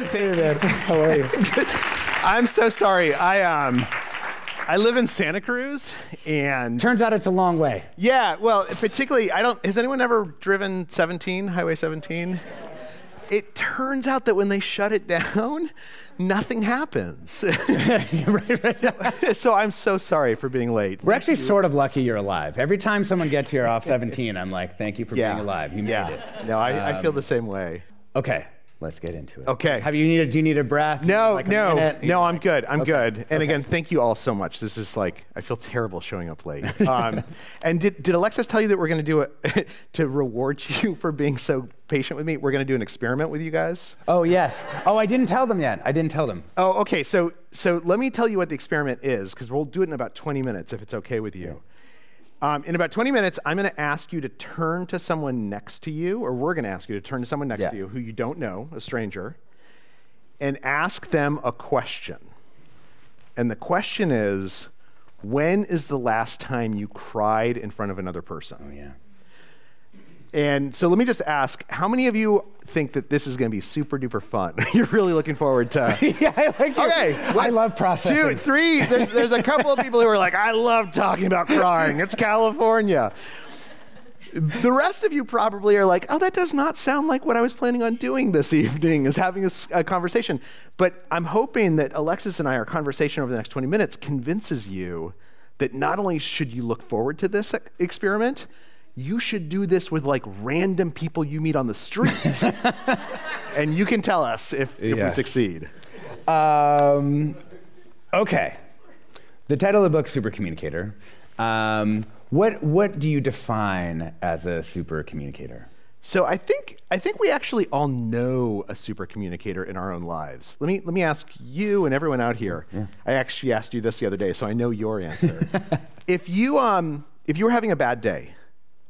Hey, man. How are you? I'm so sorry. I live in Santa Cruz, and Turns out it's a long way. yeah, well, particularly, has anyone ever driven 17, Highway 17? It turns out that when they shut it down, nothing happens. So I'm so sorry for being late. We're actually sort of lucky you're alive. Every time someone gets here off 17, I'm like, thank you for being alive. You made it. No, I feel the same way. Okay, let's get into it. Okay. Do you need a breath? No, Like a minute? no, I'm good. I'm good. And again, thank you all so much. This is like, I feel terrible showing up late. And did Alexis tell you that we're going to do it to reward you for being so patient with me? We're going to do an experiment with you guys. Oh, yes. Oh, I didn't tell them yet. I didn't tell them. Oh, okay. So let me tell you what the experiment is, because we'll do it in about 20 minutes if it's okay with you. In about 20 minutes, I'm going to ask you to turn to someone next to you, or we're going to ask you to turn to someone next to you who you don't know, a stranger, and ask them a question. And the question is, when is the last time you cried in front of another person? Oh, yeah. And so let me just ask, how many of you think that this is going to be super duper fun? You're really looking forward to... Yeah, I like it. Okay. I love processing. 2, 3, there's a couple of people who are like, I love talking about crying. It's California. The rest of you probably are like, oh, that does not sound like what I was planning on doing this evening, is having a conversation. But I'm hoping that Alexis and our conversation over the next 20 minutes convinces you that not only should you look forward to this experiment, you should do this with like random people you meet on the street. And you can tell us if we succeed. Okay. The title of the book, Super Communicator. What do you define as a super communicator? So I think we actually all know a super communicator in our own lives. Let me ask you and everyone out here. Yeah. I actually asked you this the other day, so I know your answer. If you were having a bad day,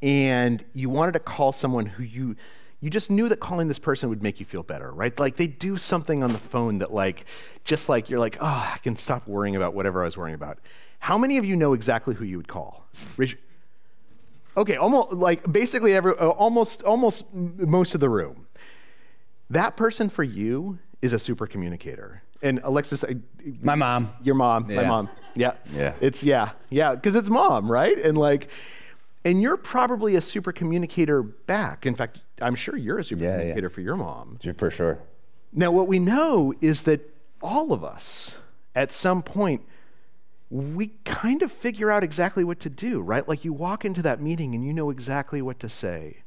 and you wanted to call someone who you just knew that calling this person would make you feel better, right? Like they do something on the phone that just like you're like, oh, I can stop worrying about whatever I was worrying about. How many of you know exactly who you would call? Okay, almost most of the room. That person for you is a super communicator. And Alexis, my mom. Your mom, my mom. Yeah. It's because it's mom, right? And you're probably a super communicator back. In fact, I'm sure you're a super communicator for your mom. For sure. Now, what we know is that all of us, at some point, we kind of figure out exactly what to do, right? Like you walk into that meeting and you know exactly what to say.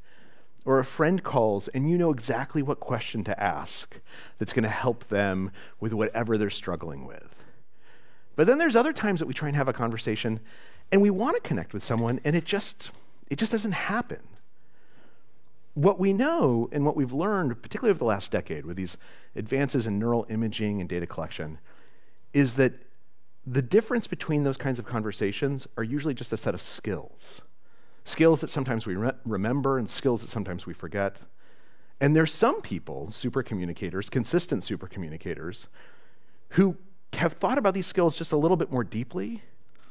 Or a friend calls and you know exactly what question to ask that's going to help them with whatever they're struggling with. But then there's other times that we try and have a conversation and we want to connect with someone, and it just doesn't happen. What we know and what we've learned, particularly over the last decade with these advances in neural imaging and data collection, is that the difference between those kinds of conversations are usually just a set of skills. Skills that sometimes we remember and skills that sometimes we forget. And there's some people, super communicators, consistent super communicators, who have thought about these skills just a little bit more deeply.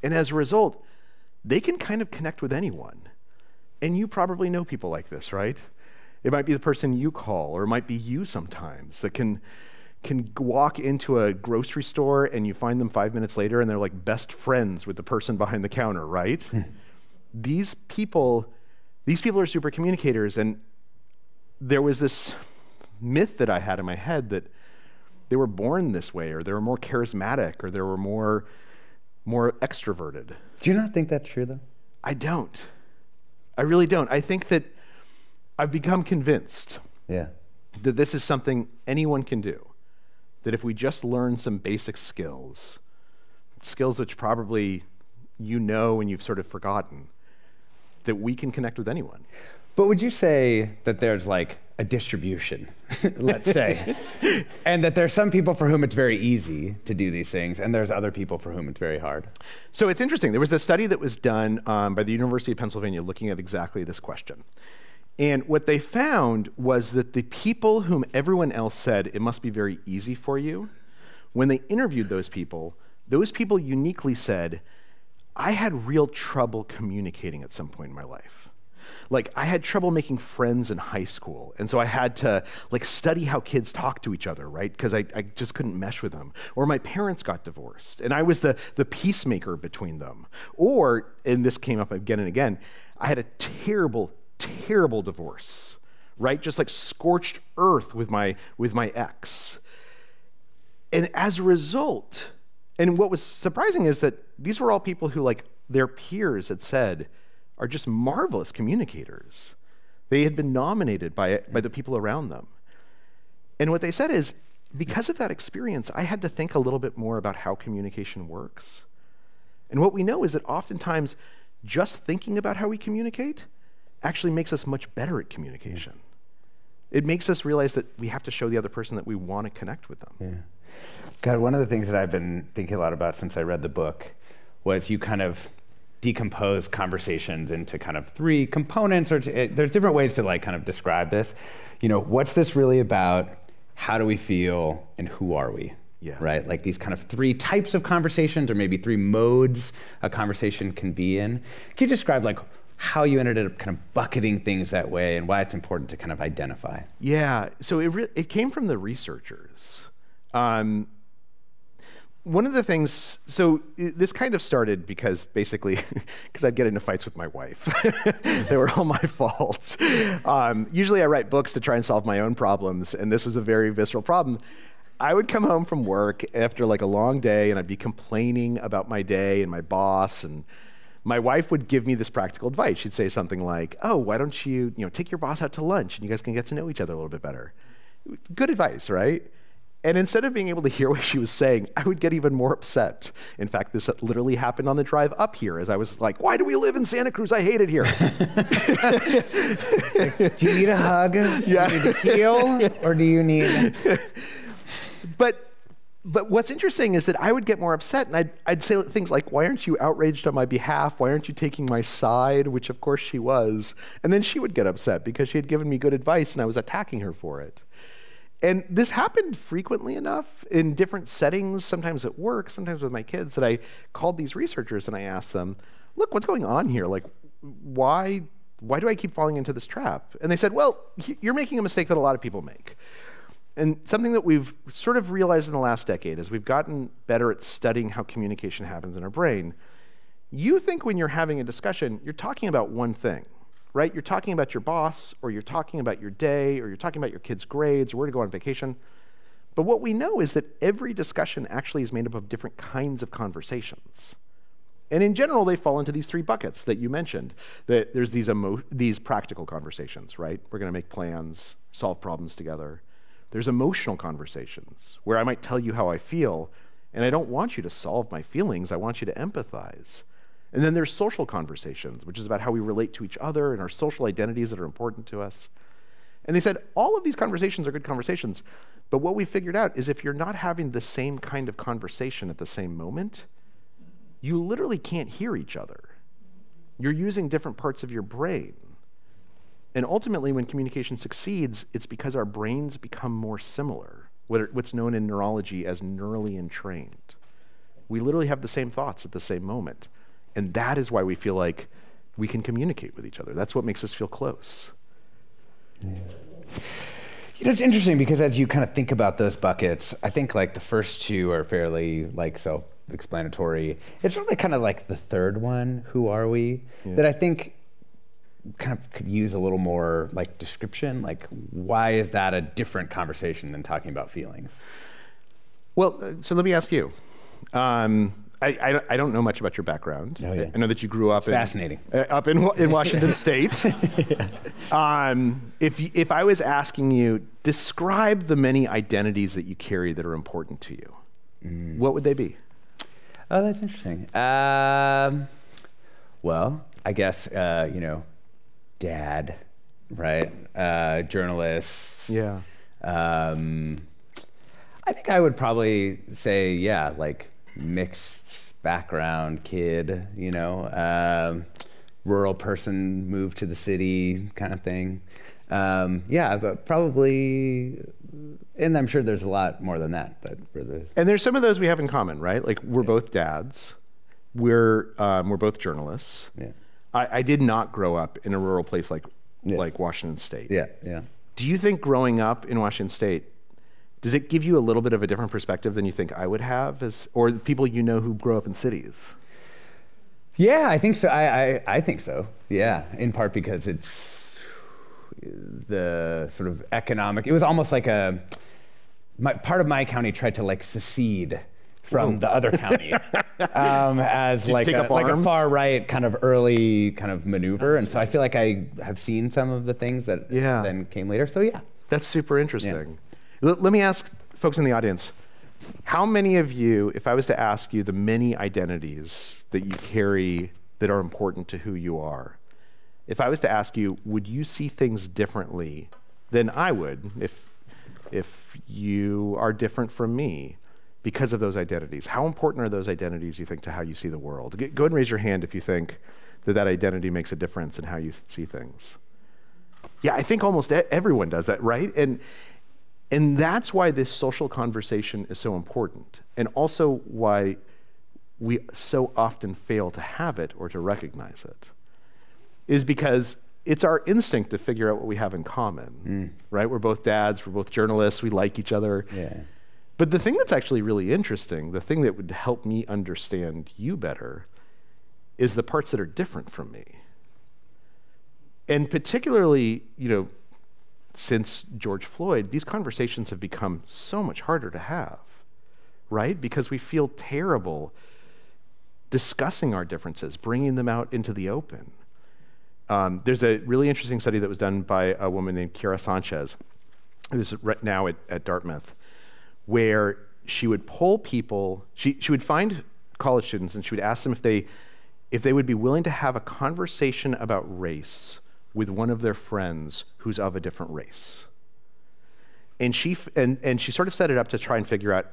And as a result, they can kind of connect with anyone. And you probably know people like this, right? It might be the person you call, or it might be you sometimes that can walk into a grocery store and you find them 5 minutes later and they're like best friends with the person behind the counter, right? These people are super communicators, and there was this myth that I had in my head that they were born this way, or they were more charismatic, or they were more extroverted. Do you not think that's true, though? I don't. I really don't. I think that I've become convinced that this is something anyone can do, that if we just learn some basic skills which probably you know and you've sort of forgotten, that we can connect with anyone. But would you say that there's like a distribution, let's say, and that there's some people for whom it's very easy to do these things, and there's other people for whom it's very hard? So it's interesting. There was a study that was done by the University of Pennsylvania looking at exactly this question. And what they found was that the people whom everyone else said it must be very easy for you, when they interviewed those people uniquely said, I had real trouble communicating at some point in my life. Like, I had trouble making friends in high school. And so I had to like study how kids talk to each other, right? Because I just couldn't mesh with them. Or my parents got divorced and I was the peacemaker between them. Or, and this came up again and again, I had a terrible, terrible divorce, right? Just like scorched earth with my ex. And as a result, and what was surprising is that these were all people who, like, their peers had said are just marvelous communicators. They had been nominated by the people around them. And what they said is, because of that experience, I had to think a little bit more about how communication works. And what we know is that oftentimes just thinking about how we communicate actually makes us much better at communication. It makes us realize that we have to show the other person that we want to connect with them. Yeah. God, one of the things that I've been thinking a lot about since I read the book was you kind of decompose conversations into kind of three components, or there's different ways to like kind of describe this. You know, what's this really about? How do we feel? And who are we? Yeah. Right? Like these kind of three types of conversations, or maybe three modes a conversation can be in. Can you describe like how you ended up kind of bucketing things that way and why it's important to kind of identify? Yeah, so it came from the researchers. One of the things, this kind of started because basically, because I'd get into fights with my wife. They were all my fault. Usually I write books to try and solve my own problems, and this was a very visceral problem. I would come home from work after like a long day, and I'd be complaining about my day and my boss, and my wife would give me this practical advice. She'd say something like, oh, why don't you take your boss out to lunch, and you guys can get to know each other a little bit better. Good advice, right? And instead of being able to hear what she was saying, I would get even more upset. In fact, this literally happened on the drive up here as I was like, why do we live in Santa Cruz? I hate it here. Do you need a hug? Yeah. Do you need to heal? Or do you need... But what's interesting is that I would get more upset, and I'd say things like, why aren't you outraged on my behalf? Why aren't you taking my side? Which of course she was. And then she would get upset because she had given me good advice and I was attacking her for it. And this happened frequently enough in different settings, sometimes at work, sometimes with my kids, that I called these researchers and I asked them, look, what's going on here? Like, why do I keep falling into this trap? And they said, well, you're making a mistake that a lot of people make. And something that we've sort of realized in the last decade is we've gotten better at studying how communication happens in our brain. You think when you're having a discussion, you're talking about one thing. Right? You're talking about your boss, or you're talking about your day, or you're talking about your kids' grades, or where to go on vacation. But what we know is that every discussion actually is made up of different kinds of conversations. And in general, they fall into these three buckets that you mentioned. That there's these practical conversations, right? We're going to make plans, solve problems together. There's emotional conversations, where I might tell you how I feel, and I don't want you to solve my feelings, I want you to empathize. And then there's social conversations, which is about how we relate to each other and our social identities that are important to us. And they said, all of these conversations are good conversations, but what we figured out is if you're not having the same kind of conversation at the same moment, you literally can't hear each other. You're using different parts of your brain. And ultimately, when communication succeeds, it's because our brains become more similar, what's known in neurology as neurally entrained. We literally have the same thoughts at the same moment. And that is why we feel like we can communicate with each other. That's what makes us feel close. Yeah. You know, it's interesting because as you kind of think about those buckets, I think like the first two are fairly like self-explanatory. It's really kind of like the third one, who are we, that I think kind of could use a little more like description. Like, why is that a different conversation than talking about feelings? Well, so let me ask you. I don't know much about your background. Oh, yeah. I know that you grew up fascinating. Up in Washington State. Yeah. If I was asking you, describe the many identities that you carry that are important to you, what would they be? Oh, that's interesting. Well, I guess, dad, right? Journalist. Yeah. I think I would probably say, yeah, like mixed background kid, rural person, moved to the city kind of thing. Yeah, but probably, and I'm sure there's a lot more than that. But and there's some of those we have in common, right? Like we're both dads, we're both journalists. Yeah. I did not grow up in a rural place like Washington State. Yeah, yeah. Do you think growing up in Washington State, does it give you a little bit of a different perspective than you think I would have, or people you know who grow up in cities? Yeah, I think so. I think so. Yeah, in part because it's the sort of economic. It was almost like part of my county tried to like secede from the other county as like a far right kind of early kind of maneuver, and so I feel like I have seen some of the things that then came later. So yeah, that's super interesting. Yeah. Let me ask folks in the audience, how many of you, if I was to ask you the many identities that you carry that are important to who you are, if I was to ask you, would you see things differently than I would if you are different from me because of those identities? How important are those identities, you think, to how you see the world? Go ahead and raise your hand if you think that identity makes a difference in how you see things. Yeah, I think almost everyone does that, right? And that's why this social conversation is so important, and also why we so often fail to have it or to recognize it, is because it's our instinct to figure out what we have in common, right? We're both dads, we're both journalists, we like each other. Yeah. But the thing that's actually really interesting, the thing that would help me understand you better, is the parts that are different from me. And particularly, since George Floyd, these conversations have become so much harder to have, right? Because we feel terrible discussing our differences, bringing them out into the open. There's a really interesting study that was done by a woman named Kiara Sanchez, who's right now at Dartmouth, where she would poll people, she would find college students and she would ask them if they would be willing to have a conversation about race with one of their friends who's of a different race. And she sort of set it up to try and figure out,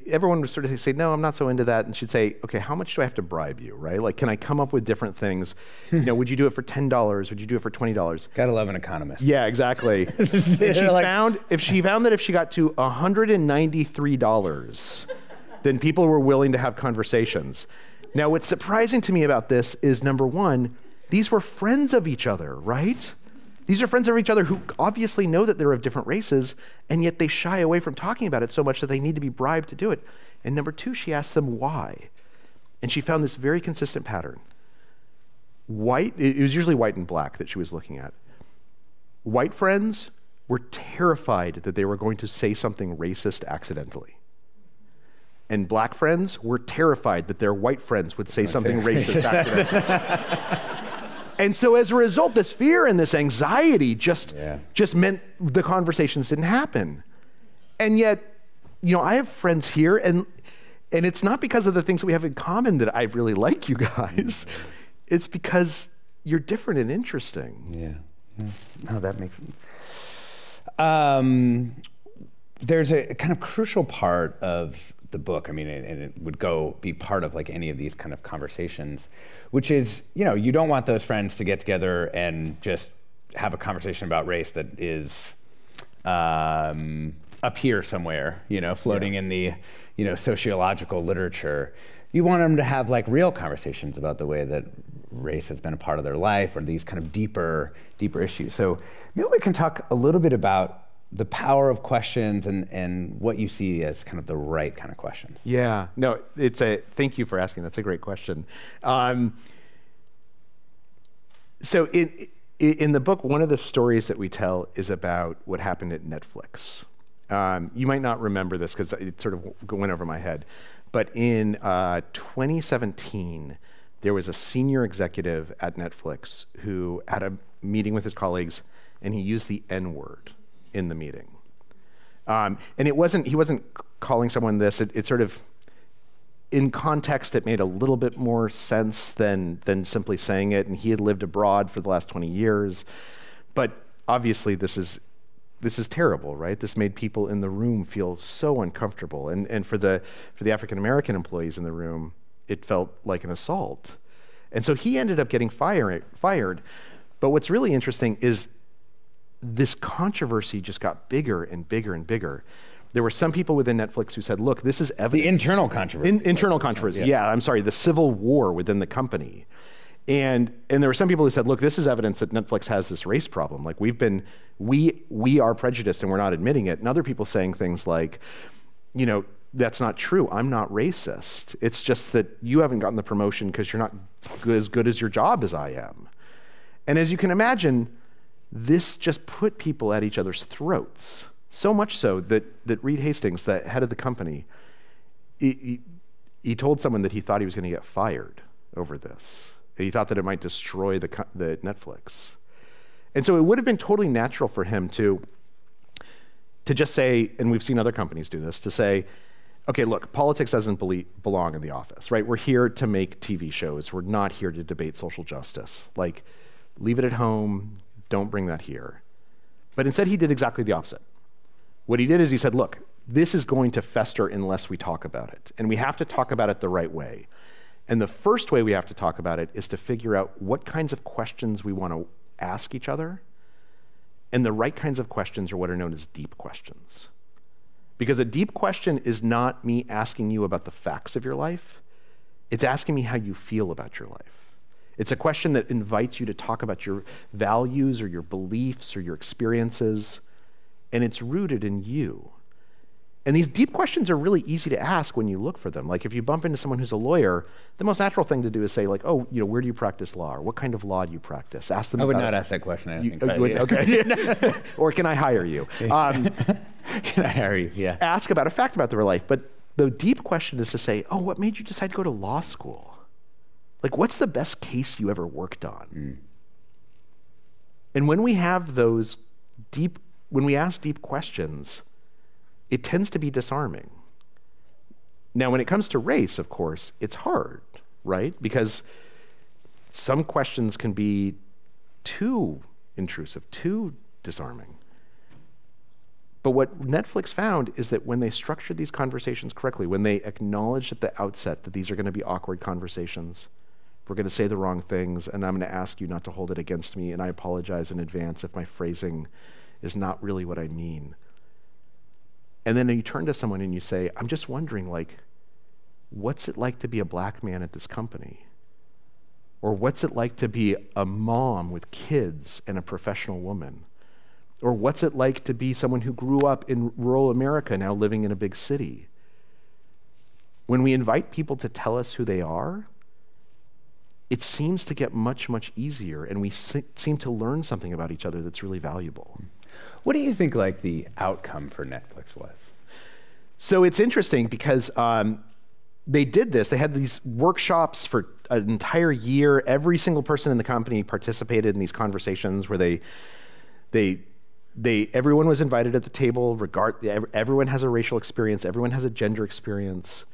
everyone would sort of say, no, I'm not so into that. And she'd say, okay, how much do I have to bribe you, right? Like, can I come up with different things? Would you do it for $10? Would you do it for $20? Gotta love an economist. Yeah, exactly. And she found that if she got to $193, then people were willing to have conversations. Now, what's surprising to me about this is, number one, these were friends of each other, right? These are friends of each other who obviously know that they're of different races, and yet they shy away from talking about it so much that they need to be bribed to do it. And number two, she asked them why. And she found this very consistent pattern. It was usually white and black that she was looking at. White friends were terrified that they were going to say something racist accidentally. And black friends were terrified that their white friends would say something racist accidentally. And so as a result, this fear and this anxiety just meant the conversations didn't happen. And yet, I have friends here, and it's not because of the things that we have in common that I really like you guys. It's because you're different and interesting. Yeah. No, that makes sense. There's a kind of crucial part of the book, and it would be part of like any of these kind of conversations, which is, you don't want those friends to get together and just have a conversation about race that is up here somewhere, floating in the, sociological literature. You want them to have like real conversations about the way that race has been a part of their life, or these kind of deeper issues. So maybe we can talk a little bit about the power of questions and what you see as kind of the right kind of questions. Yeah, no, thank you for asking. That's a great question. So in the book, one of the stories that we tell is about what happened at Netflix. You might not remember this because it sort of went over my head, but in 2017, there was a senior executive at Netflix who had a meeting with his colleagues, and he used the N-word in the meeting. And he wasn't calling someone this. It sort of, in context, it made a little bit more sense than simply saying it. And he had lived abroad for the last 20 years. But obviously this is terrible, right? This made people in the room feel so uncomfortable. And for the African-American employees in the room, it felt like an assault. And so he ended up getting fired. But what's really interesting is this controversy just got bigger and bigger and bigger. There were some people within Netflix who said, look, this is evidence. The internal controversy. Internal controversy, yeah. I'm sorry, the civil war within the company. And there were some people who said, look, this is evidence that Netflix has this race problem. Like we are prejudiced and we're not admitting it. And other people saying things like, you know, that's not true. I'm not racist. It's just that you haven't gotten the promotion because you're not as good as your job as I am. And as you can imagine, this just put people at each other's throats. So much so that Reed Hastings, the head of the company, he told someone that he thought he was going to get fired over this. And he thought that it might destroy the Netflix. And so it would have been totally natural for him to just say, and we've seen other companies do this, to say, okay, look, politics doesn't belong in the office, right? We're here to make TV shows. We're not here to debate social justice. Like, leave it at home. Don't bring that here. But instead, he did exactly the opposite. What he did is he said, look, this is going to fester unless we talk about it. And we have to talk about it the right way. And the first way we have to talk about it is to figure out what kinds of questions we want to ask each other. And the right kinds of questions are what are known as deep questions. Because a deep question is not me asking you about the facts of your life. It's asking me how you feel about your life. It's a question that invites you to talk about your values or your beliefs or your experiences, and it's rooted in you. And these deep questions are really easy to ask when you look for them. Like if you bump into someone who's a lawyer, the most natural thing to do is say like, oh, you know, where do you practice law? Or what kind of law do you practice? Ask them I would about not it. ask that question, I don't think. Okay. Or can I hire you? Can I hire you? Yeah. Ask about a fact about their life. But the deep question is to say, oh, what made you decide to go to law school? Like, what's the best case you ever worked on? And when we have those when we ask deep questions, it tends to be disarming. Now, when it comes to race, of course, it's hard, right? Because some questions can be too intrusive, too disarming. But what Netflix found is that when they structured these conversations correctly, when they acknowledged at the outset that these are going to be awkward conversations, we're going to say the wrong things, and I'm going to ask you not to hold it against me, and I apologize in advance if my phrasing is not really what I mean. And then you turn to someone and you say, I'm just wondering, like, what's it like to be a black man at this company? Or what's it like to be a mom with kids and a professional woman? Or what's it like to be someone who grew up in rural America now living in a big city? When we invite people to tell us who they are, it seems to get much, much easier, and we seem to learn something about each other that's really valuable. What do you think like the outcome for Netflix was? So it's interesting because they did this. They had these workshops for an entire year. Every single person in the company participated in these conversations where everyone was invited at the table. Everyone has a racial experience. Everyone has a gender experience.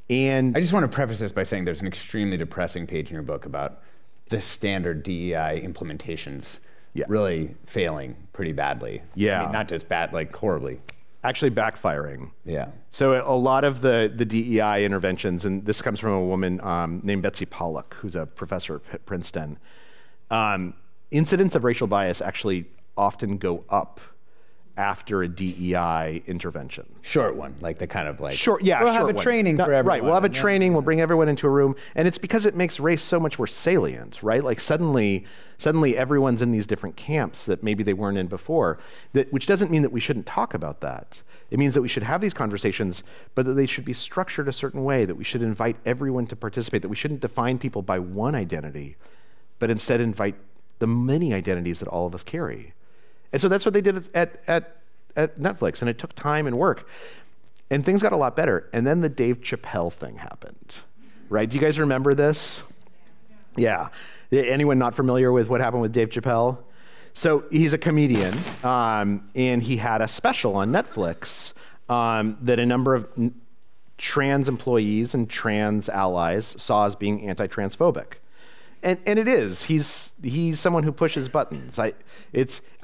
And I just want to preface this by saying there's an extremely depressing page in your book about the standard DEI implementations really failing pretty badly. Yeah. I mean, not just bad, like horribly. Actually backfiring. Yeah. So a lot of the DEI interventions, and this comes from a woman named Betsy Pollock, who's a professor at Princeton, incidents of racial bias actually often go up after a DEI intervention. Short one, like the kind of like, we'll have a training for everyone. Right, we'll have a training, we'll bring everyone into a room, and it's because it makes race so much more salient, right? Like suddenly everyone's in these different camps that maybe they weren't in before, which doesn't mean that we shouldn't talk about that. It means that we should have these conversations, but that they should be structured a certain way, that we should invite everyone to participate, that we shouldn't define people by one identity, but instead invite the many identities that all of us carry. And so that's what they did at Netflix, and it took time and work. And things got a lot better. And then the Dave Chappelle thing happened, right? Do you guys remember this? Yeah. Anyone not familiar with what happened with Dave Chappelle? So he's a comedian, and he had a special on Netflix that a number of trans employees and trans allies saw as being anti-transphobic. And it is. He's someone who pushes buttons. I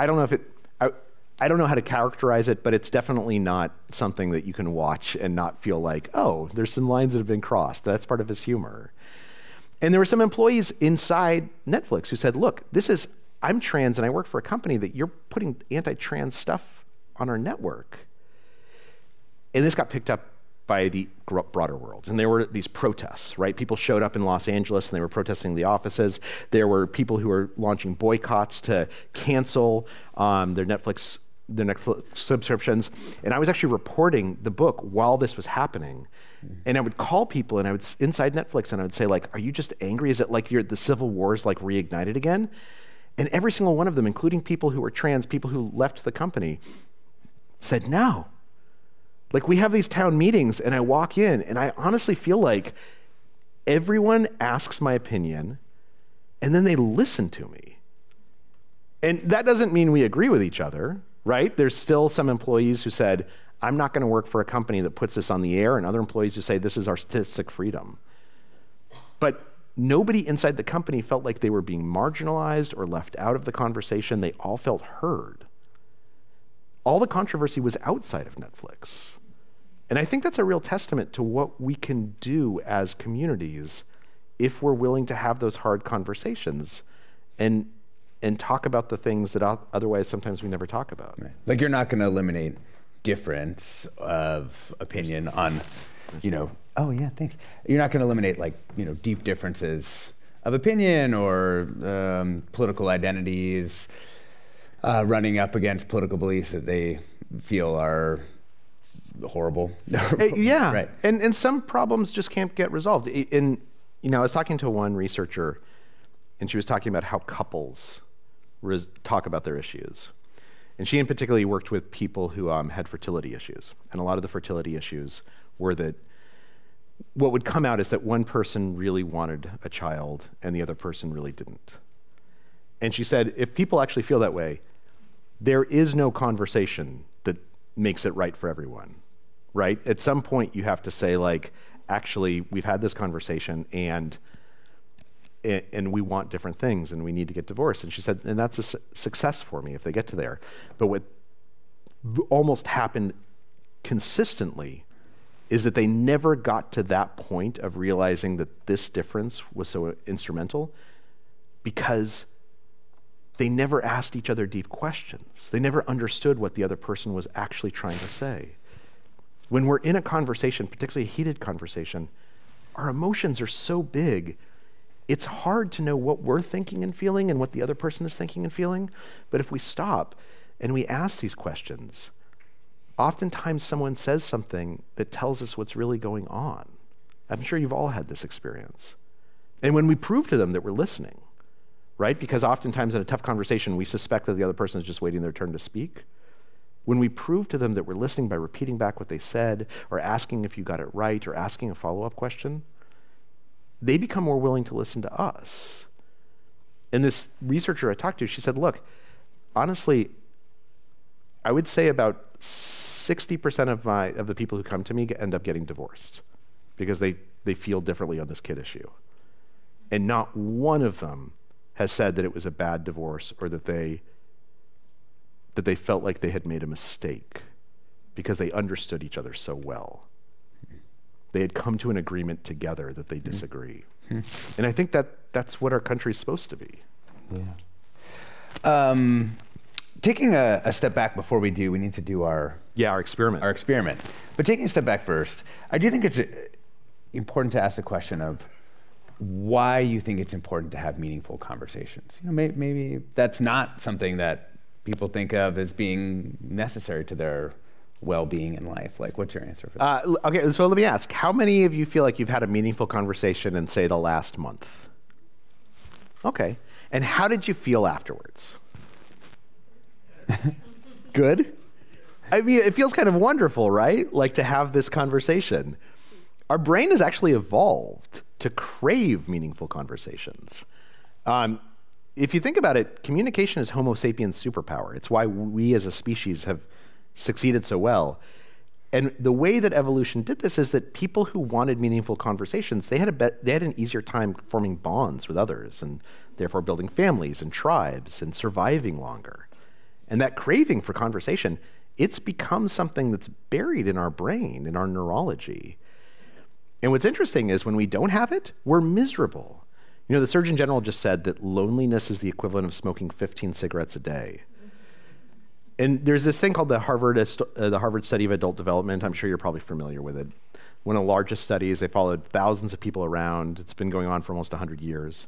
don't know how to characterize it, but it's definitely not something that you can watch and not feel like, oh, there's some lines that have been crossed. That's part of his humor. And there were some employees inside Netflix who said, look, I'm trans and I work for a company that you're putting anti-trans stuff on our network. And this got picked up by the broader world. And there were these protests, right? People showed up in Los Angeles and they were protesting the offices. There were people who were launching boycotts to cancel their Netflix subscriptions. And I was actually reporting the book while this was happening. And I would call people and I would inside Netflix and I would say, like, are you just angry? Is it like the civil war's like reignited again? And every single one of them, including people who were trans, people who left the company, said no. Like, we have these town meetings and I walk in and I honestly feel like everyone asks my opinion and then they listen to me. And that doesn't mean we agree with each other, right? There's still some employees who said, I'm not going to work for a company that puts this on the air, and other employees who say this is our statistic freedom. But nobody inside the company felt like they were being marginalized or left out of the conversation. They all felt heard. All the controversy was outside of Netflix. And I think that's a real testament to what we can do as communities if we're willing to have those hard conversations and talk about the things that otherwise sometimes we never talk about. Right. Like, you're not going to eliminate difference of opinion on, oh yeah, thanks. You're not going to eliminate, like, deep differences of opinion or political identities running up against political beliefs that they feel are horrible. Yeah, right. And some problems just can't get resolved. I was talking to one researcher, and she was talking about how couples talk about their issues. And she in particular worked with people who had fertility issues. And a lot of the fertility issues were that what would come out is that one person really wanted a child and the other person really didn't. And she said, if people actually feel that way, there is no conversation that makes it right for everyone, right? At some point you have to say, like, actually, we've had this conversation and we want different things and we need to get divorced. And she said, and that's a success for me if they get to there. But what almost happened consistently is that they never got to that point of realizing that this difference was so instrumental because they never asked each other deep questions. They never understood what the other person was actually trying to say. When we're in a conversation, particularly a heated conversation, our emotions are so big, it's hard to know what we're thinking and feeling and what the other person is thinking and feeling. But if we stop and we ask these questions, oftentimes someone says something that tells us what's really going on. I'm sure you've all had this experience. And when we prove to them that we're listening, right? Because oftentimes in a tough conversation, we suspect that the other person is just waiting their turn to speak. When we prove to them that we're listening by repeating back what they said or asking if you got it right or asking a follow-up question, they become more willing to listen to us. And this researcher I talked to, she said, look, honestly, I would say about 60% of the people who come to me end up getting divorced because they feel differently on this kid issue. And not one of them has said that it was a bad divorce or that they felt like they had made a mistake because they understood each other so well. They had come to an agreement together that they disagree. And I think that's what our country's supposed to be. Yeah. Taking a step back before we need to do our experiment. Our experiment. But taking a step back first, I do think it's important to ask the question of why you think it's important to have meaningful conversations. Maybe that's not something that people think of as being necessary to their well-being in life. Like, what's your answer for that? Okay, so let me ask, how many of you feel like you've had a meaningful conversation in, say, the last month? Okay, and how did you feel afterwards? Good? I mean, it feels kind of wonderful, right? Like, to have this conversation. Our brain has actually evolved to crave meaningful conversations. If you think about it, communication is Homo sapiens' superpower. It's why we as a species have succeeded so well. And the way that evolution did this is that people who wanted meaningful conversations, they had an easier time forming bonds with others and therefore building families and tribes and surviving longer. And that craving for conversation, it's become something that's buried in our brain, in our neurology. And what's interesting is when we don't have it, we're miserable. The Surgeon General just said that loneliness is the equivalent of smoking 15 cigarettes a day. And there's this thing called the Harvard Study of Adult Development. I'm sure you're probably familiar with it. one of the largest studies. They followed thousands of people around. It's been going on for almost 100 years.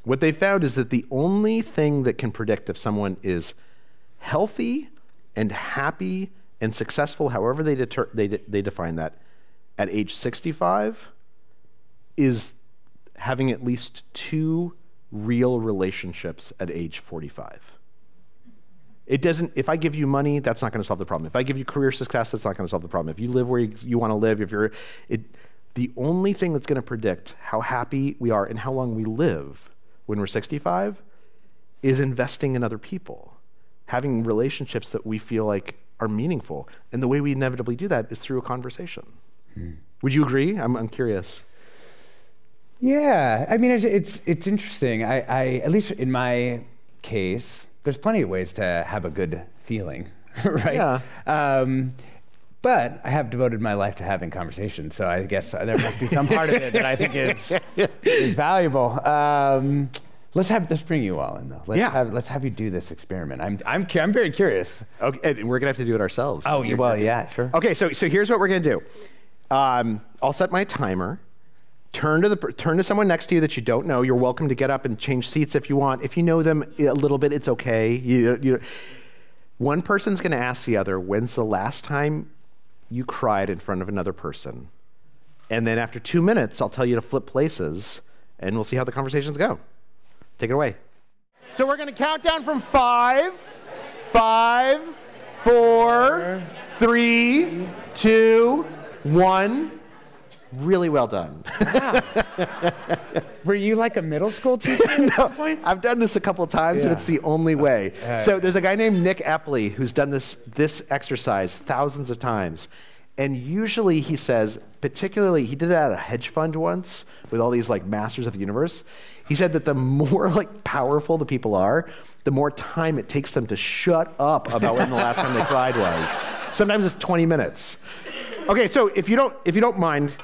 What they found is that the only thing that can predict if someone is healthy and happy and successful, however they define that, at age 65, is having at least 2 real relationships at age 45. It doesn't, if I give you money, that's not going to solve the problem. If I give you career success, that's not going to solve the problem. If you live where you want to live, the only thing that's going to predict how happy we are and how long we live when we're 65 is investing in other people, having relationships that we feel like are meaningful. And the way we inevitably do that is through a conversation. Would you agree? I'm curious. Yeah, I mean, it's interesting. I at least in my case, there's plenty of ways to have a good feeling, right? Yeah. But I have devoted my life to having conversations, so I guess there must be some part of it that I think is valuable. Let's bring you all in though. Let's have you do this experiment. I'm very curious. Okay, and we're gonna have to do it ourselves. Oh, well, yeah, sure. Okay, so here's what we're gonna do. I'll set my timer. Turn to someone next to you that you don't know. You're welcome to get up and change seats if you want. If you know them a little bit, it's okay. One person's going to ask the other, when's the last time you cried in front of another person? And then after 2 minutes, I'll tell you to flip places, and we'll see how the conversations go. Take it away. So we're going to count down from 5, 4, 3, 2, 1. Really well done. Wow. Were you like a middle school teacher at some point? I've done this a couple of times, and it's the only way. So there's a guy named Nick Epley who's done this exercise thousands of times. And usually he says, particularly, he did that at a hedge fund once with all these like masters of the universe. He said that the more like powerful the people are, the more time it takes them to shut up about when the last time they cried was. Sometimes it's 20 minutes. Okay, so if you don't mind,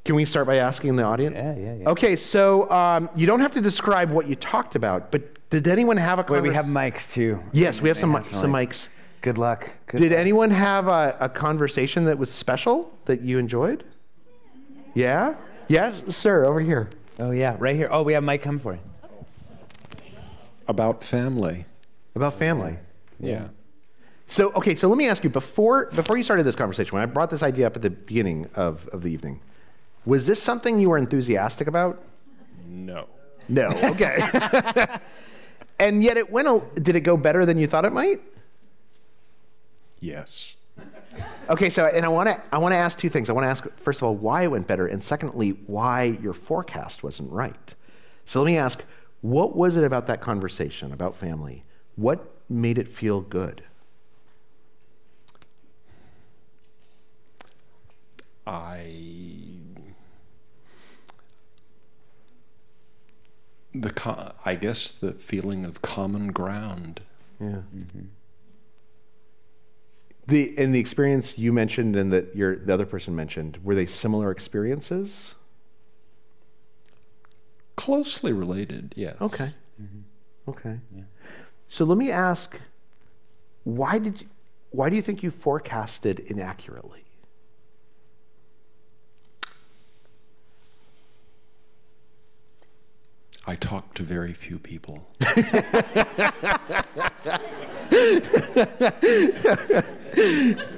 can we start by asking the audience? Yeah. Okay, so you don't have to describe what you talked about, but did anyone have a conversation? Wait, we have mics too. Yes, we have some mics. Good luck. Did anyone have a conversation that was special that you enjoyed? Yeah? Yes, sir, over here. Oh, yeah, right here. Oh, we have mic coming for you. About family. About family. Yeah. So let me ask you, before you started this conversation, when I brought this idea up at the beginning of the evening, was this something you were enthusiastic about? No. No, okay. And yet did it go better than you thought it might? Yes. Okay, so I want to ask 2 things. I want to ask, first of all, why it went better, and secondly, why your forecast wasn't right. So let me ask, what was it about that conversation about family? What made it feel good? I guess the feeling of common ground. Yeah. Mm-hmm. The experience you mentioned and that the other person mentioned, were they similar experiences? Closely related, yes. Okay. Mm-hmm. Okay. Yeah. So let me ask, why do you think you forecasted inaccurately? I talk to very few people.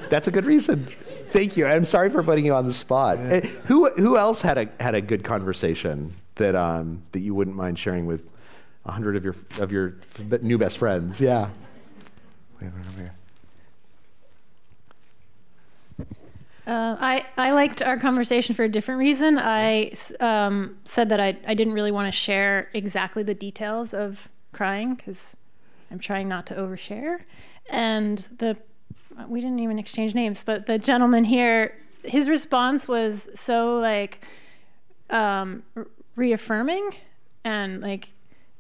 That's a good reason. Thank you. I'm sorry for putting you on the spot. Yeah. Who else had a good conversation that you wouldn't mind sharing with 100 of your new best friends? Yeah. We have one over here. I liked our conversation for a different reason. I said that I didn't really want to share exactly the details of crying because I'm trying not to overshare. And we didn't even exchange names, but the gentleman here, his response was so like reaffirming and like,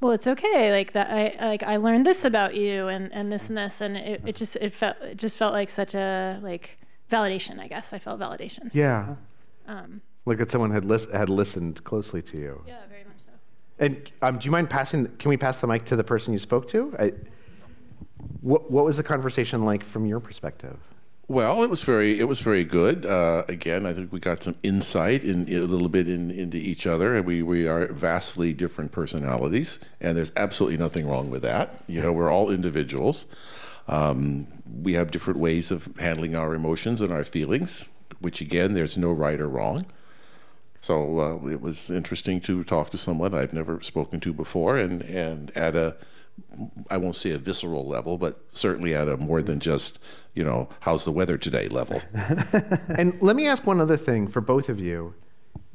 well, it's okay. Like that, I learned this about you and this and this, and it just felt like such a like validation. I guess I felt validation. Yeah. Like that someone had listened closely to you. Yeah, very much so. And do you mind can we pass the mic to the person you spoke to? What was the conversation like from your perspective? Well, it was very good. Again, I think we got some insight a little bit into each other, and we are vastly different personalities, and there's absolutely nothing wrong with that. We're all individuals. We have different ways of handling our emotions and our feelings, which again, there's no right or wrong. So it was interesting to talk to someone I've never spoken to before, and at I won't say a visceral level, but certainly at a more than just, how's the weather today level. And let me ask one other thing for both of you.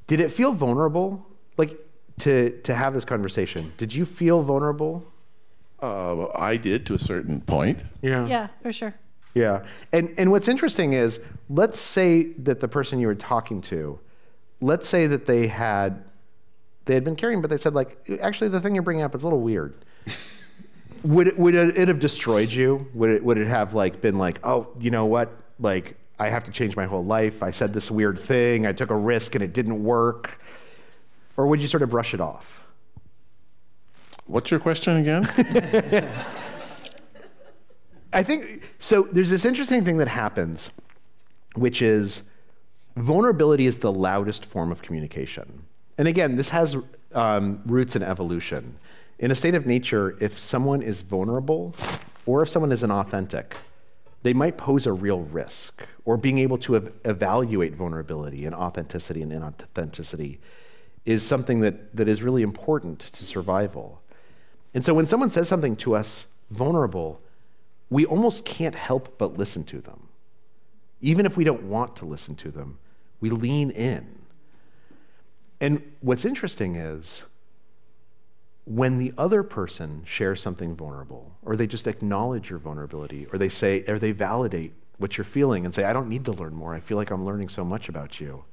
Did it feel vulnerable, to have this conversation? Did you feel vulnerable? I did to a certain point. Yeah, for sure. Yeah. And what's interesting is, let's say that the person you were talking to, let's say that they had been caring, but they said, actually, the thing you're bringing up is a little weird. Would it have destroyed you? Would it have been oh, you know what? I have to change my whole life. I said this weird thing. I took a risk and it didn't work. Or would you sort of brush it off? What's your question again? I think, so there's this interesting thing that happens, which is vulnerability is the loudest form of communication. And again, this has roots in evolution. In a state of nature, if someone is vulnerable or if someone is inauthentic, they might pose a real risk. Or being able to evaluate vulnerability and authenticity and inauthenticity is something that is really important to survival. And so when someone says something to us vulnerable, we almost can't help but listen to them. Even if we don't want to listen to them, we lean in. And what's interesting is, when the other person shares something vulnerable, or they just acknowledge your vulnerability, or they validate what you're feeling and say, I don't need to learn more, I feel like I'm learning so much about you.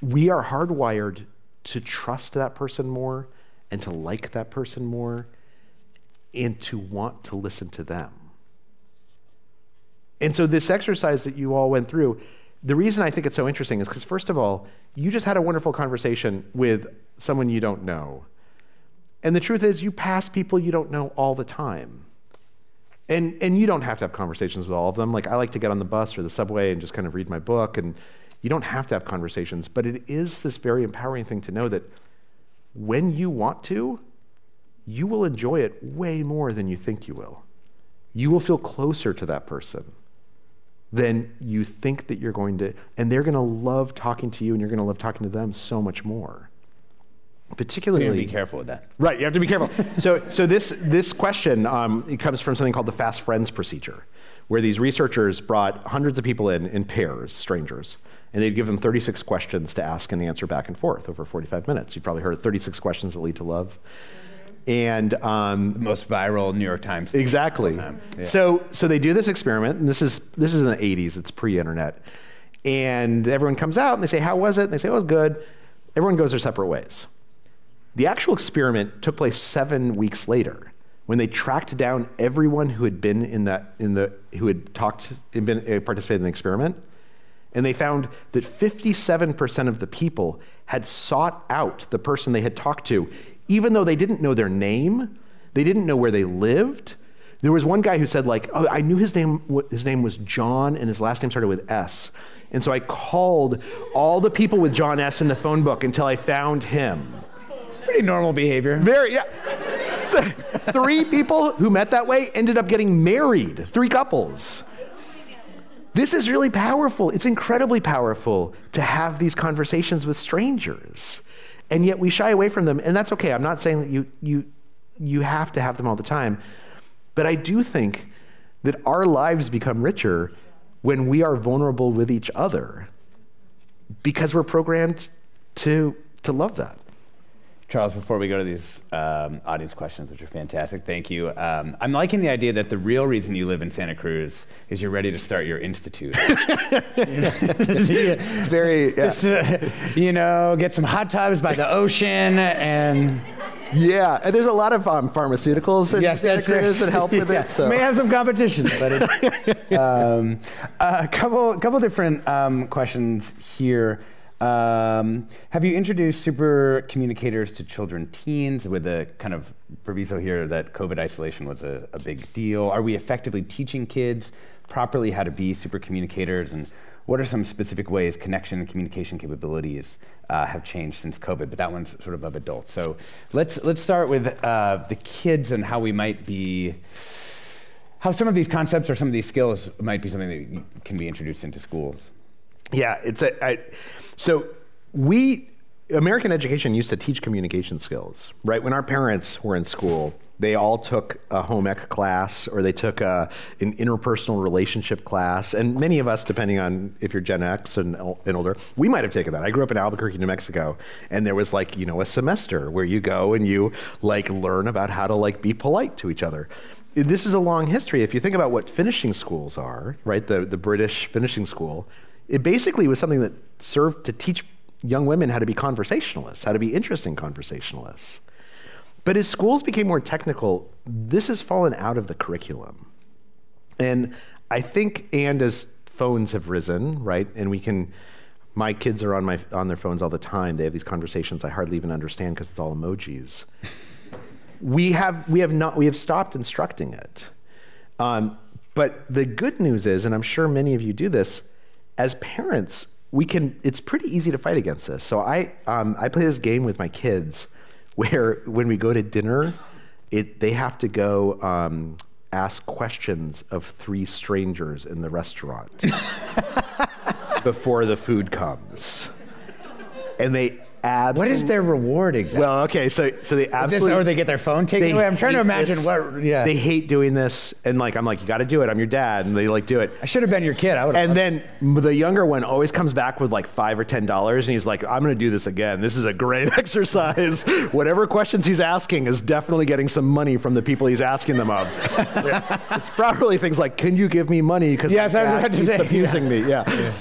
We are hardwired to trust that person more, and to like that person more, and to want to listen to them. And so this exercise that you all went through, the reason I think it's so interesting is because, first of all, you just had a wonderful conversation with someone you don't know. And the truth is, you pass people you don't know all the time. And you don't have to have conversations with all of them. I like to get on the bus or the subway and just kind of read my book, and you don't have to have conversations. But it is this very empowering thing to know that when you want to, you will enjoy it way more than you think you will. You will feel closer to that person than you think that you're going to, and they're going to love talking to you, and you're going to love talking to them so much more. Particularly, you have to be careful with that. Right, you have to be careful. So this question, it comes from something called the Fast Friends procedure, where these researchers brought hundreds of people in pairs, strangers, and they'd give them 36 questions to ask and answer back and forth over 45 minutes. You've probably heard of 36 questions that lead to love. And the most viral New York Times thing. Exactly. Yeah. So they do this experiment, and this is in the 80s. It's pre-internet, and everyone comes out and they say, "How was it?" And they say, "Oh, it was good." Everyone goes their separate ways. The actual experiment took place 7 weeks later, when they tracked down everyone who had been who had participated in the experiment, and they found that 57% of the people had sought out the person they had talked to, even though they didn't know their name, they didn't know where they lived. There was one guy who said, "Oh, I knew his name was John, and his last name started with S. And so I called all the people with John S. in the phone book until I found him." Pretty normal behavior. Yeah. 3 people who met that way ended up getting married, 3 couples. This is really powerful. It's incredibly powerful to have these conversations with strangers. And yet we shy away from them, and that's okay. I'm not saying that you have to have them all the time. But I do think that our lives become richer when we are vulnerable with each other, because we're programmed to love that. Charles, before we go to these audience questions, which are fantastic, thank you. I'm liking the idea that the real reason you live in Santa Cruz is you're ready to start your institute. It's very, yeah. Get some hot tubs by the ocean and... Yeah, and there's a lot of pharmaceuticals in Santa Cruz that help with it. So. May have some competition, but a couple different questions here. Have you introduced super communicators to children, teens, with a kind of proviso here that COVID isolation was a big deal? Are we effectively teaching kids properly how to be super communicators, and what are some specific ways connection and communication capabilities have changed since COVID? But that one's sort of adults. So let's start with the kids and how we might be, how some of these concepts or some of these skills might be something that can be introduced into schools. Yeah, American education used to teach communication skills, right? When our parents were in school, they all took a home ec class, or they took an interpersonal relationship class. And many of us, depending on if you're Gen X and older, we might have taken that. I grew up in Albuquerque, New Mexico, and there was like, a semester where you go and you like learn about how to like be polite to each other. This is a long history. If you think about what finishing schools are, right? The British finishing school, it basically was something that served to teach young women how to be conversationalists, how to be interesting conversationalists. But as schools became more technical, this has fallen out of the curriculum. And I think, and as phones have risen, right, and my kids are on their phones all the time. They have these conversations I hardly even understand because it's all emojis. We have stopped instructing it. But the good news is, and I'm sure many of you do this, as parents, it's pretty easy to fight against this. So I play this game with my kids where when we go to dinner, they have to go ask questions of 3 strangers in the restaurant before the food comes. And they What is their reward exactly? Well, okay, so they absolutely... Or they get their phone taken away? I'm trying to imagine They hate doing this, and I'm like, you gotta do it, I'm your dad, and they like do it. I should have been your kid, I would have. And then the younger one always comes back with like $5 or $10, and he's like, I'm gonna do this again. This is a great exercise. Whatever questions he's asking is definitely getting some money from the people he's asking them of. It's probably things like, can you give me money? Because yes, I was about to say, abusing me, yeah.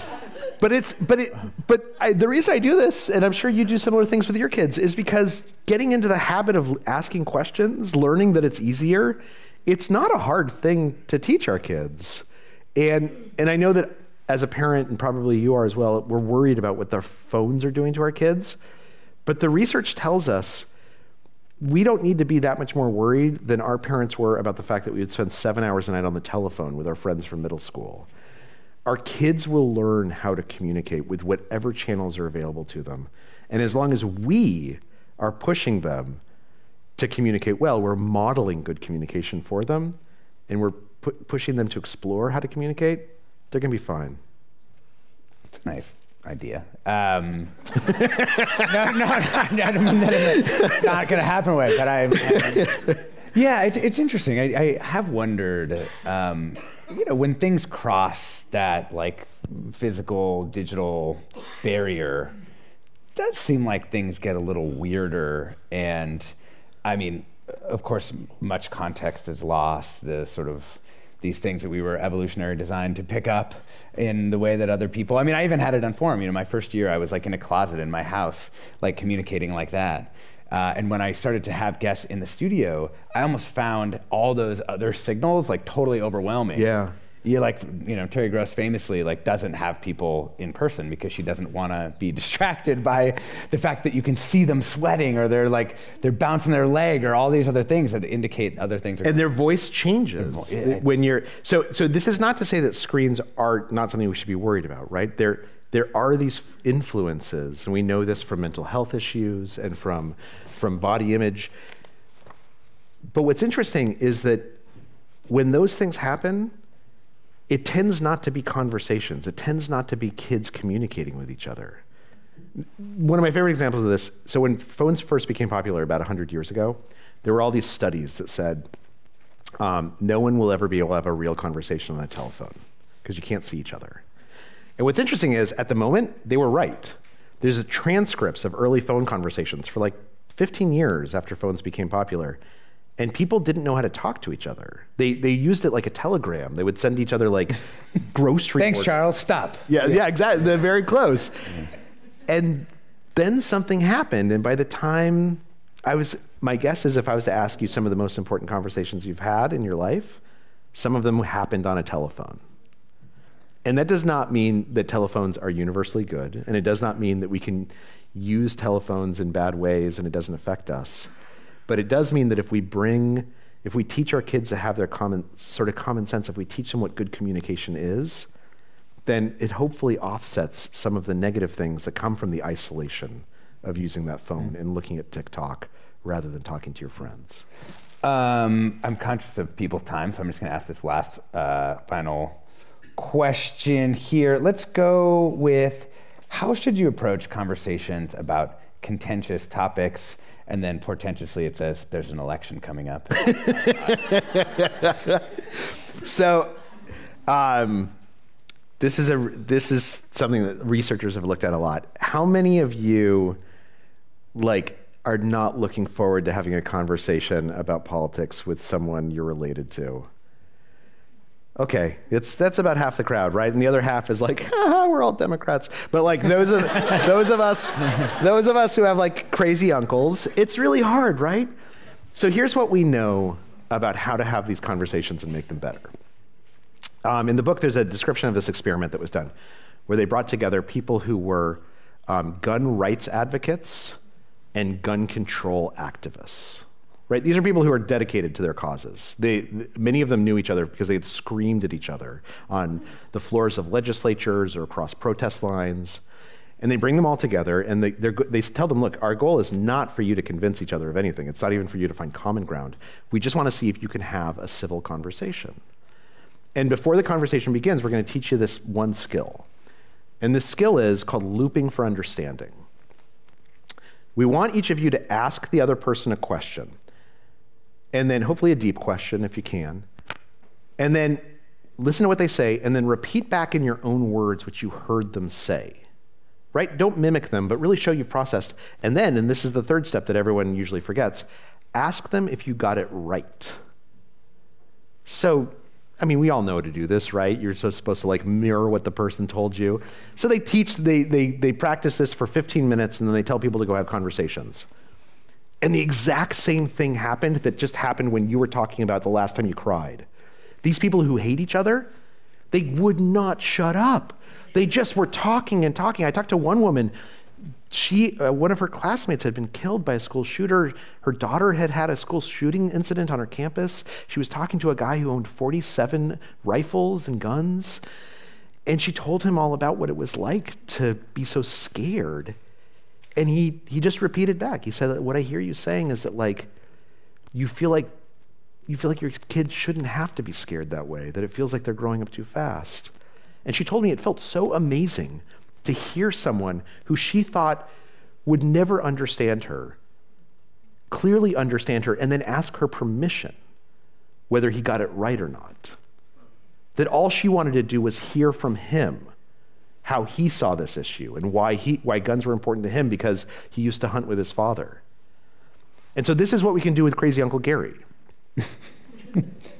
But the reason I do this, and I'm sure you do similar things with your kids, is because getting into the habit of asking questions, learning that it's easier, it's not a hard thing to teach our kids. And I know that as a parent, and probably you are as well, we're worried about what their phones are doing to our kids. But the research tells us we don't need to be that much more worried than our parents were about the fact that we would spend 7 hours a night on the telephone with our friends from middle school. Our kids will learn how to communicate with whatever channels are available to them. And as long as we are pushing them to communicate well, we're modeling good communication for them, and we're pushing them to explore how to communicate, they're gonna be fine. That's a nice idea. I mean, not gonna happen with, but yeah, it's interesting. I have wondered, when things cross that like physical digital barrier, it does seem like things get a little weirder. And I mean, of course, much context is lost. The sort of these things that we were evolutionary designed to pick up in the way that other people. I mean, I even had it on form. My first year, I was like in a closet in my house, like communicating like that. And when I started to have guests in the studio, I almost found all those other signals like totally overwhelming. Yeah. Terry Gross famously doesn't have people in person because she doesn't want to be distracted by the fact that you can see them sweating, or they're bouncing their leg, or all these other things that indicate other things. And their voice changes when you're. So this is not to say that screens are not something we should be worried about, right? There are these influences, and we know this from mental health issues and from body image. But what's interesting is that when those things happen, it tends not to be conversations. It tends not to be kids communicating with each other. One of my favorite examples of this, so when phones first became popular about 100 years ago, there were all these studies that said, no one will ever be able to have a real conversation on a telephone because you can't see each other. And what's interesting is, at the moment, they were right. There's transcripts of early phone conversations for like 15 years after phones became popular. And people didn't know how to talk to each other. They used it like a telegram. They would send each other like grocery Thanks, orders. Charles, stop. Yeah, exactly. They're very close. And then something happened. And by the time my guess is if I was to ask you some of the most important conversations you've had in your life, some of them happened on a telephone. And that does not mean that telephones are universally good. And it does not mean that we can use telephones in bad ways and it doesn't affect us. But it does mean that if we bring if we teach our kids to have their common sense, if we teach them what good communication is, then it hopefully offsets some of the negative things that come from the isolation of using that phone and looking at TikTok rather than talking to your friends. I'm conscious of people's time, so I'm just going to ask this last final question here. Let's go with, how should you approach conversations about contentious topics? And then portentously it says there's an election coming up. So this is something that researchers have looked at a lot. How many of you are not looking forward to having a conversation about politics with someone you're related to? Okay, that's about half the crowd, right? And the other half is like, haha, we're all Democrats. But those of us who have crazy uncles, it's really hard, right? So here's what we know about how to have these conversations and make them better. In the book, there's a description of this experiment that was done, where they brought together people who were gun rights advocates and gun control activists. Right? These are people who are dedicated to their causes. Many of them knew each other because they had screamed at each other on the floors of legislatures or across protest lines. And they bring them all together and they tell them, look, our goal is not for you to convince each other of anything. It's not even for you to find common ground. We just want to see if you can have a civil conversation. And before the conversation begins, we're going to teach you this one skill. And this skill is called looping for understanding. We want each of you to ask the other person a question. And then hopefully a deep question if you can. And then listen to what they say, and then repeat back in your own words what you heard them say. Right? Don't mimic them, but really show you've processed. And then, and this is the third step that everyone usually forgets, ask them if you got it right. So, we all know to do this, right? You're supposed to mirror what the person told you. So they practice this for 15 minutes, and then they tell people to go have conversations. And the exact same thing happened that just happened when you were talking about the last time you cried. These people who hate each other, they would not shut up. They just were talking and talking. I talked to one woman. One of her classmates had been killed by a school shooter. Her daughter had had a school shooting incident on her campus. She was talking to a guy who owned 47 rifles and guns. And she told him all about what it was like to be so scared. And he just repeated back. He said, what I hear you saying is that you feel like your kids shouldn't have to be scared that way, that it feels like they're growing up too fast. And she told me it felt so amazing to hear someone who she thought would never understand her, clearly understand her, and then ask her permission whether he got it right or not. That all she wanted to do was hear from him how he saw this issue and why guns were important to him, because he used to hunt with his father. And so this is what we can do with Crazy Uncle Gary.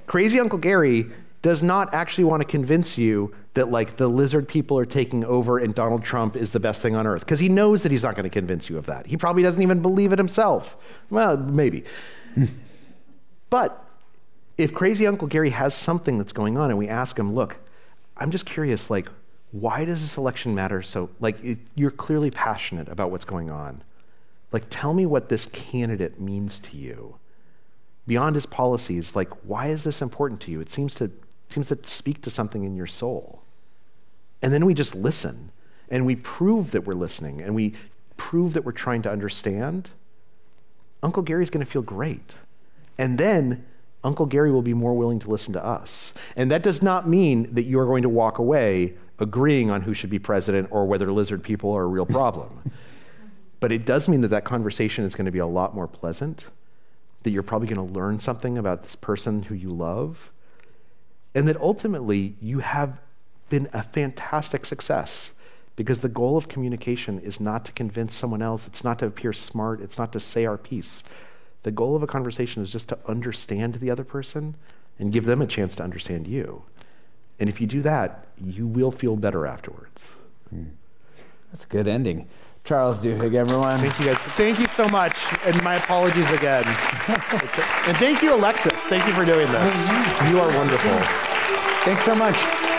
Crazy Uncle Gary does not actually want to convince you that the lizard people are taking over and Donald Trump is the best thing on earth, because he knows that he's not going to convince you of that. He probably doesn't even believe it himself. Well, maybe. But if Crazy Uncle Gary has something that's going on and we ask him, look, I'm just curious, why does this election matter? So, you're clearly passionate about what's going on. Tell me what this candidate means to you. Beyond his policies, why is this important to you? It seems to speak to something in your soul. And then we just listen, and we prove that we're listening, and we prove that we're trying to understand. Uncle Gary's going to feel great. And then Uncle Gary will be more willing to listen to us. And that does not mean that you're going to walk away agreeing on who should be president or whether lizard people are a real problem. But it does mean that conversation is going to be a lot more pleasant, that you're probably going to learn something about this person who you love, and that ultimately you have been a fantastic success, because the goal of communication is not to convince someone else. It's not to appear smart. It's not to say our piece. The goal of a conversation is just to understand the other person and give them a chance to understand you. And if you do that, you will feel better afterwards. That's a good ending. Charles Duhigg, everyone. Thank you guys. Thank you so much. And my apologies again. And thank you, Alexis. Thank you for doing this. You are wonderful. Thanks so much.